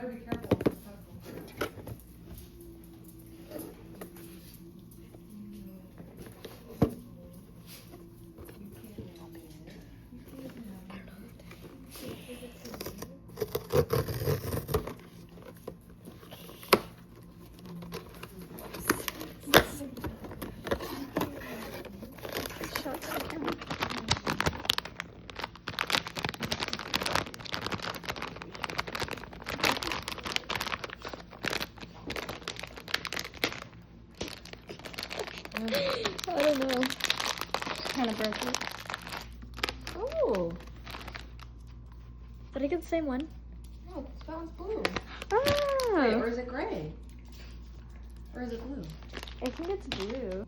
better be careful. It's tentacle. Show it to the camera. I don't know. Kind of broke it. Oh, Did I get the same one? no, that one's blue. Ah! Wait, or is it gray? Or is it blue? I think it's blue.